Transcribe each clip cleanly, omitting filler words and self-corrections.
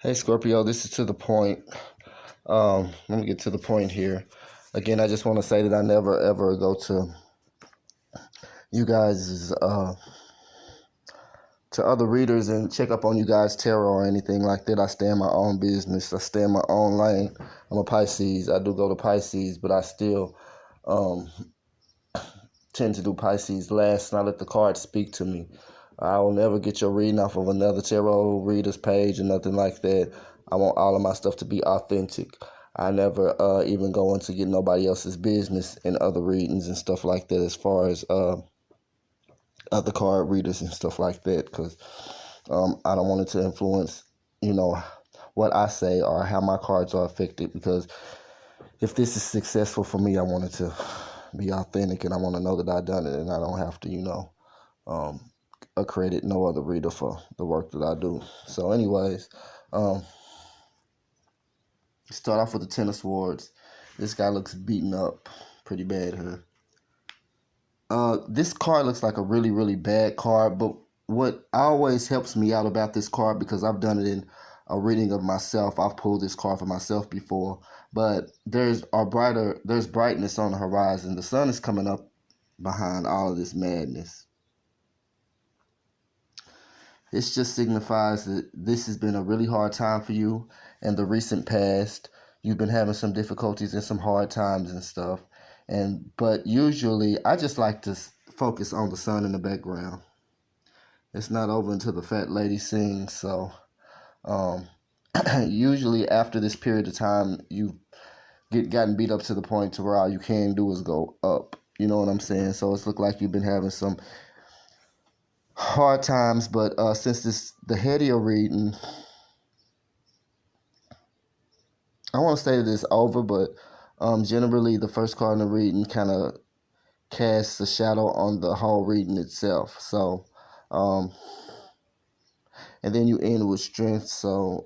Hey Scorpio, this is to the point. Let me get to the point here. Again, I just want to say that I never ever go to you guys to other readers and check up on you guys' tarot or anything like that. I stay in my own business. I stay in my own lane. I'm a Pisces. I do go to Pisces, but I still um, tend to do Pisces last, and I let the cards speak to me. I will never get your reading off of another tarot reader's page or nothing like that. I want all of my stuff to be authentic. I never even go into get nobody else's business in other readings and stuff like that, as far as other card readers and stuff like that, because I don't want it to influence, what I say or how my cards are affected. Because if this is successful for me, I want it to be authentic, and I want to know that I've done it, and I don't have to, accredit no other reader for the work that I do. So anyways, start off with the Ten of Swords. This guy looks beaten up pretty bad here. This card looks like a really, really bad card, but what always helps me out about this card, because I've done it in a reading of myself, I've pulled this card for myself before, but there's brightness on the horizon. The sun is coming up behind all of this madness. This just signifies that this has been a really hard time for you in the recent past. You've been having some difficulties and some hard times and stuff. But usually, I just like to focus on the sun in the background. It's not over until the fat lady sings. So usually after this period of time, you've gotten beat up to the point to where all you can do is go up. You know what I'm saying? So it's looked like you've been having some hard times, but since the head of your reading, I want to say that it's over, but generally the first card in the reading kind of casts a shadow on the whole reading itself. So, and then you end with strength. So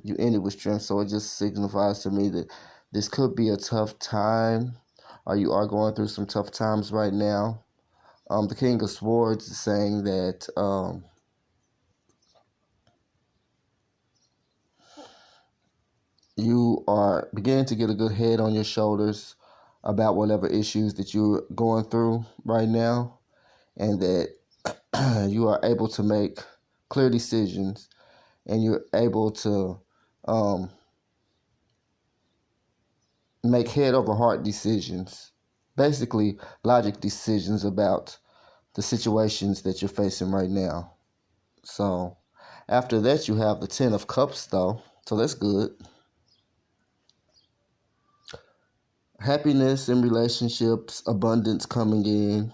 you ended with strength. So it just signifies to me that this could be a tough time, or you are going through some tough times right now. The King of Swords is saying that you are beginning to get a good head on your shoulders about whatever issues that you're going through right now, and that you are able to make clear decisions, and you're able to make head over heart decisions, basically logic decisions about the situations that you're facing right now. So after that, you have the Ten of Cups, though, so that's good. Happiness in relationships, abundance coming in.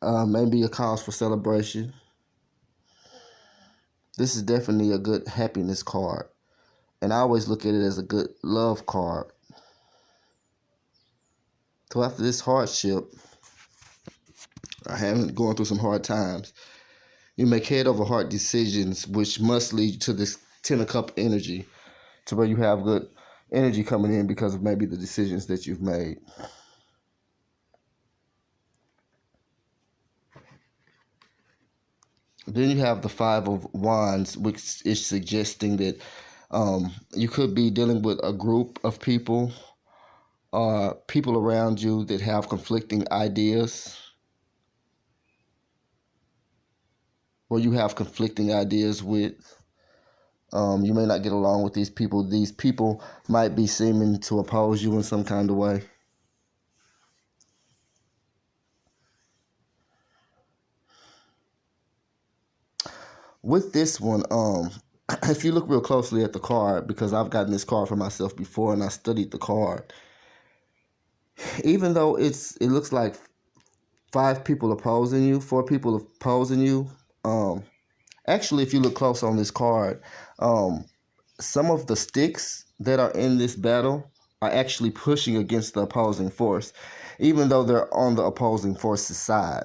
Maybe a cause for celebration. This is definitely a good happiness card. And I always look at it as a good love card. So after this hardship, going through some hard times, you make head over heart decisions, which must lead to this Ten of Cup energy, to where you have good energy coming in because of maybe the decisions that you've made. Then you have the Five of Wands, which is suggesting that you could be dealing with a group of people, people around you that have conflicting ideas, or you have conflicting ideas with. You may not get along with these people. These people might be seeming to oppose you in some kind of way. With this one, if you look real closely at the card, because I've gotten this card for myself before and I studied the card, even though it looks like 5 people opposing you, 4 people opposing you, actually, if you look close on this card, some of the sticks that are in this battle are actually pushing against the opposing force, even though they're on the opposing force's side.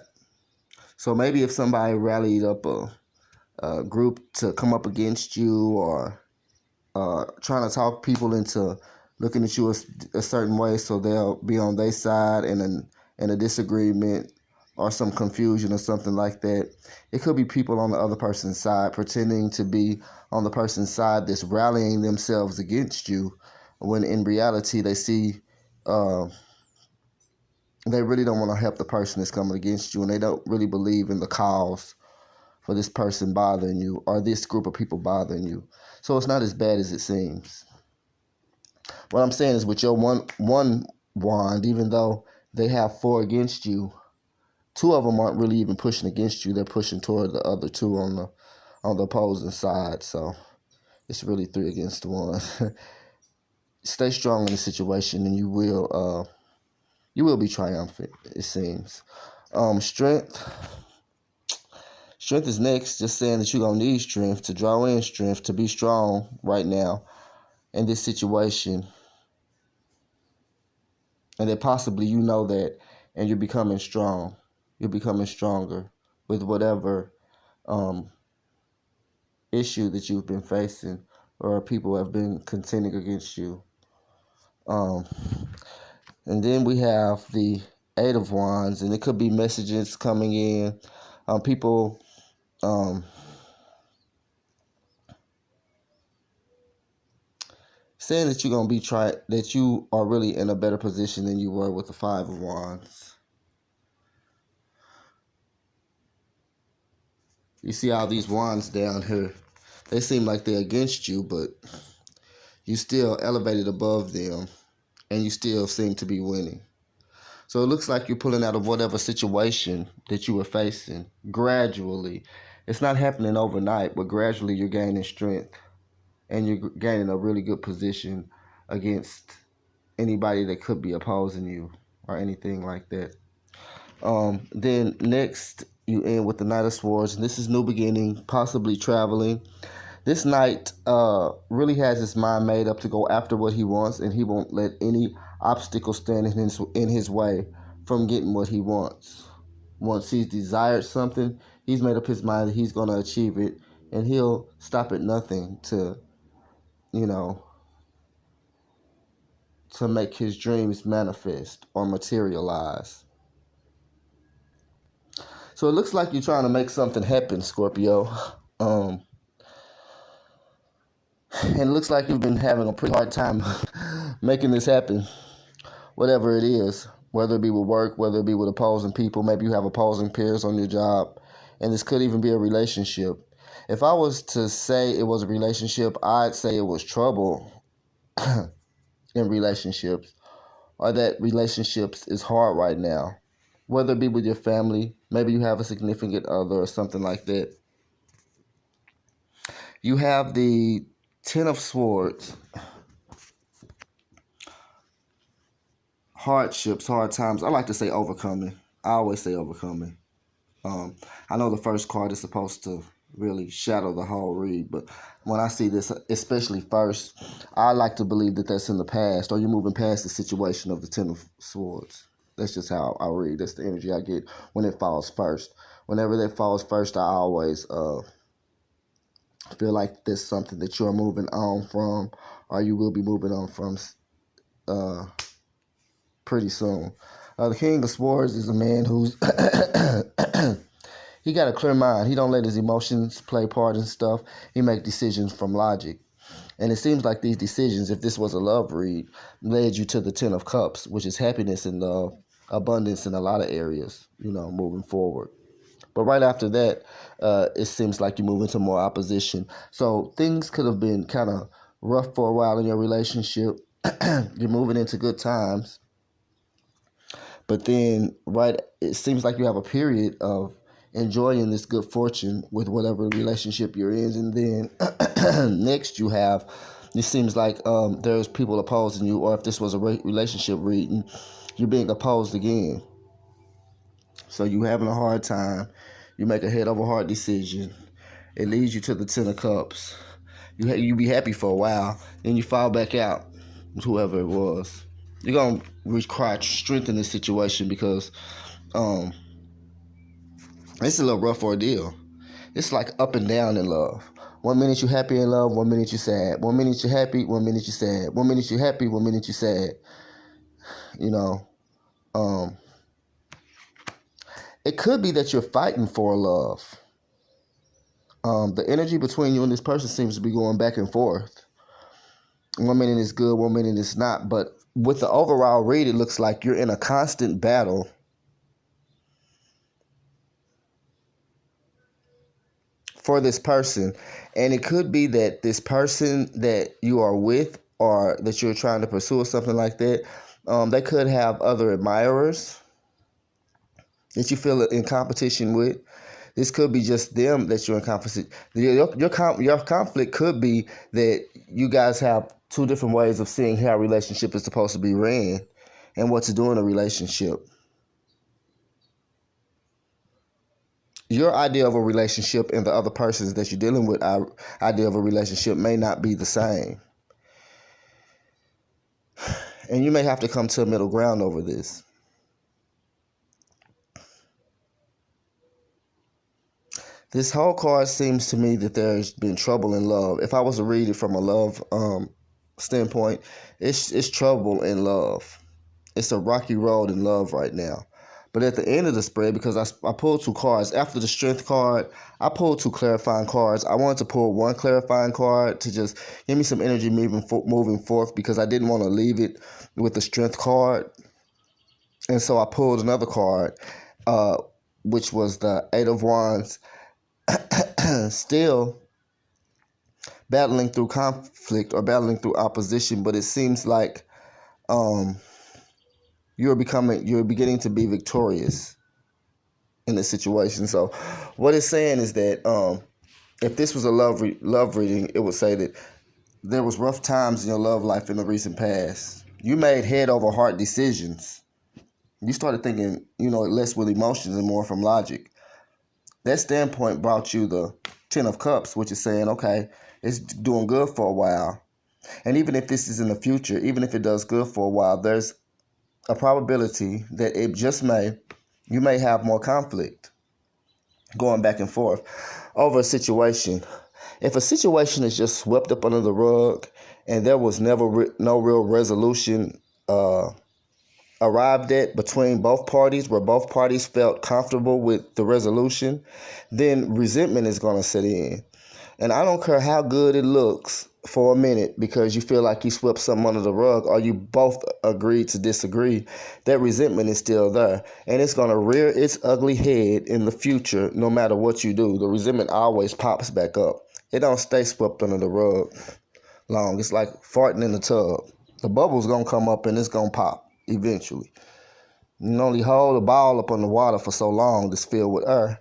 So maybe if somebody rallied up a group to come up against you, or trying to talk people into looking at you a certain way so they'll be on their side in a disagreement, or some confusion or something like that. It could be people on the other person's side pretending to be on the person's side that's rallying themselves against you, when in reality they see uh, they really don't want to help the person that's coming against you, and they don't really believe in the cause for this person bothering you or this group of people bothering you. So it's not as bad as it seems. What I'm saying is, with your one wand, even though they have four against you, two of them aren't really even pushing against you. They're pushing toward the other two on the opposing side. So it's really three against one. Stay strong in the situation, and you will be triumphant. It seems. Strength. Strength is next. Just saying that you're gonna need strength to draw in strength to be strong right now in this situation, and that possibly you know that, and you're becoming strong. You're becoming stronger with whatever issue that you've been facing, or people have been contending against you. And then we have the Eight of Wands, and it could be messages coming in. People saying that you're gonna be that you are really in a better position than you were with the Five of Wands. You see all these wands down here. They seem like they're against you, but you still elevated above them, and you still seem to be winning. So it looks like you're pulling out of whatever situation that you were facing gradually. It's not happening overnight, but gradually you're gaining strength, and you're gaining a really good position against anybody that could be opposing you or anything like that. Then next you end with the Knight of Swords, and this is new beginning, possibly traveling. This knight really has his mind made up to go after what he wants, and he won't let any obstacle stand in his way from getting what he wants. Once he's desired something, he's made up his mind that he's going to achieve it, and he'll stop at nothing to, to make his dreams manifest or materialize. So it looks like you're trying to make something happen, Scorpio. And it looks like you've been having a pretty hard time making this happen, whatever it is, whether it be with work, whether it be with opposing people. Maybe you have opposing peers on your job, and this could even be a relationship. If I was to say it was a relationship, I'd say it was trouble in relationships, or that relationships is hard right now, whether it be with your family. Maybe you have a significant other or something like that. You have the Ten of Swords. Hardships, hard times. I like to say overcoming. I always say overcoming. I know the first card is supposed to really shadow the whole read, but when I see this, especially first, I like to believe that that's in the past, or you're moving past the situation of the Ten of Swords. That's just how I read. That's the energy I get when it falls first. Whenever that falls first, I always feel like there's something that you're moving on from, or you will be moving on from pretty soon. The King of Swords is a man who's he got a clear mind. He don't let his emotions play part in stuff. He make decisions from logic. And it seems like these decisions, if this was a love read, led you to the Ten of Cups, which is happiness and love, abundance in a lot of areas, moving forward. But right after that, it seems like you move into more opposition. So things could have been kind of rough for a while in your relationship. You're moving into good times. But then, it seems like you have a period of enjoying this good fortune with whatever relationship you're in. And then next it seems like there's people opposing you, or if this was a relationship reading, you're being opposed again. So you're having a hard time. You make a head over heart decision. It leads you to the Ten of Cups. You be happy for a while, then you fall back out with whoever it was. You're going to require strength in this situation because it's a little rough ordeal. It's like up and down in love. 1 minute you're happy in love, 1 minute you're sad. 1 minute you're happy, 1 minute you're sad. 1 minute you're happy, 1 minute you're sad. It could be that you're fighting for love. The energy between you and this person seems to be going back and forth. One minute is good, one minute it's not. But with the overall read, it looks like you're in a constant battle for this person. And it could be that this person that you are with or that you're trying to pursue or something like that, they could have other admirers that you feel in competition with. This could be just them that you're in competition. Your conflict could be that you guys have two different ways of seeing how a relationship is supposed to be ran and what to do in a relationship. Your idea of a relationship and the other person's that you're dealing with idea of a relationship may not be the same. And you may have to come to a middle ground over this. This whole card seems to me that there's been trouble in love. If I was to read it from a love standpoint, it's trouble in love. It's a rocky road in love right now. But at the end of the spread, because I pulled two cards, after the strength card, I pulled two clarifying cards. I wanted to pull one clarifying card to just give me some energy moving forth because I didn't want to leave it with the strength card. And so I pulled another card, which was the Eight of Wands. Still battling through conflict or battling through opposition, but it seems like you're beginning to be victorious in this situation. So what it's saying is that if this was a love reading, it would say that there was rough times in your love life in the recent past. You made head over heart decisions. You started thinking, less with emotions and more from logic. That standpoint brought you the Ten of Cups, which is saying, okay, it's doing good for a while. And even if this is in the future, even if it does good for a while, there's a probability that you may have more conflict going back and forth over a situation. If a situation is just swept up under the rug and there was never no real resolution arrived at between both parties, where both parties felt comfortable with the resolution, then resentment is going to set in. And I don't care how good it looks for a minute because you feel like you swept something under the rug or you both agreed to disagree, that resentment is still there. And it's going to rear its ugly head in the future no matter what you do. The resentment always pops back up. It don't stay swept under the rug long. It's like farting in the tub. The bubble's going to come up and it's going to pop eventually. You can only hold a ball up on the water for so long that's filled with air,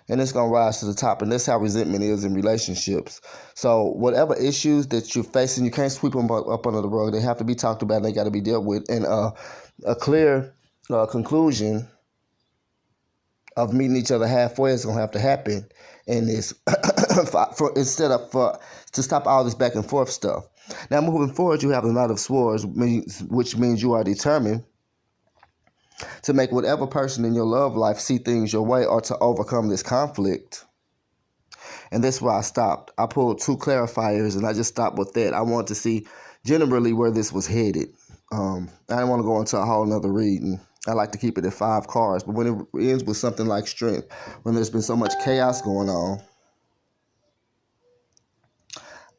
and it's going to rise to the top. And that's how resentment is in relationships. So whatever issues that you're facing, you can't sweep them up under the rug. They have to be talked about and they got to be dealt with. And a clear conclusion of meeting each other halfway is going to have to happen in this to stop all this back and forth stuff. Now, moving forward, you have the Knight of Swords, which means you are determined to make whatever person in your love life see things your way or to overcome this conflict. And that's where I stopped. I pulled two clarifiers and I just stopped with that. I wanted to see generally where this was headed. I didn't want to go into a whole nother reading. I like to keep it at 5 cards. But when it ends with something like strength, when there's been so much chaos going on,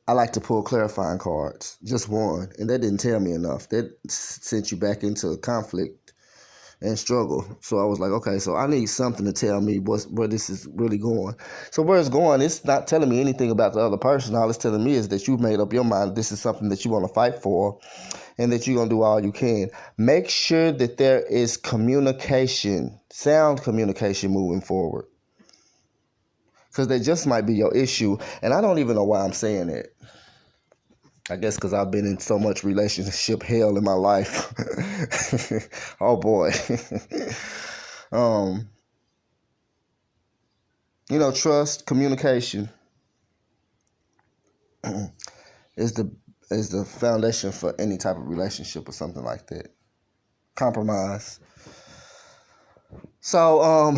I like to pull clarifying cards, just one. And that didn't tell me enough. That sent you back into conflict and struggle. So I was like, okay, so I need something to tell me where this is really going. So where it's going, it's not telling me anything about the other person. All it's telling me is that you've made up your mind this is something that you want to fight for and that you're going to do all you can. Make sure that there is communication, sound communication moving forward. Because that just might be your issue. And I don't even know why I'm saying that. I guess because I've been in so much relationship hell in my life. Oh, boy. Trust, communication is the foundation for any type of relationship or something like that. Compromise. So,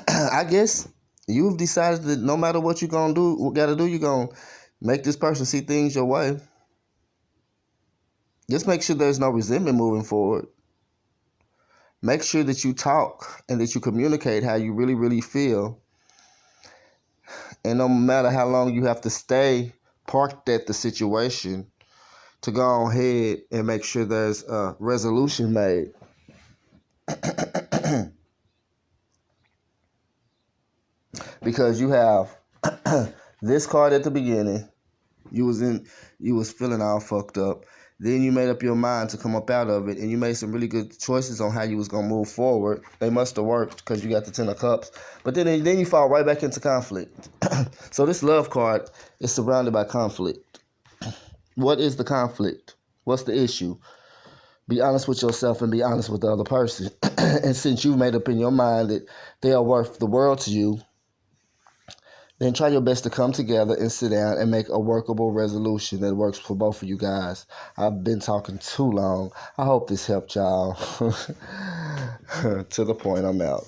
I guess you've decided that no matter what you're going to do, you're going to make this person see things your way. Just make sure there's no resentment moving forward. Make sure that you talk and that you communicate how you really, really feel. And no matter how long you have to stay parked at the situation, to go ahead and make sure there's a resolution made. Because you have this card at the beginning. You was feeling all fucked up. Then you made up your mind to come up out of it, and you made some really good choices on how you was gonna move forward. They must have worked because you got the Ten of Cups. But then you fall right back into conflict. So this love card is surrounded by conflict. What is the conflict? What's the issue? Be honest with yourself and be honest with the other person. And since you've made up in your mind that they are worth the world to you, then try your best to come together and sit down and make a workable resolution that works for both of you guys. I've been talking too long. I hope this helped y'all. To the point, I'm out.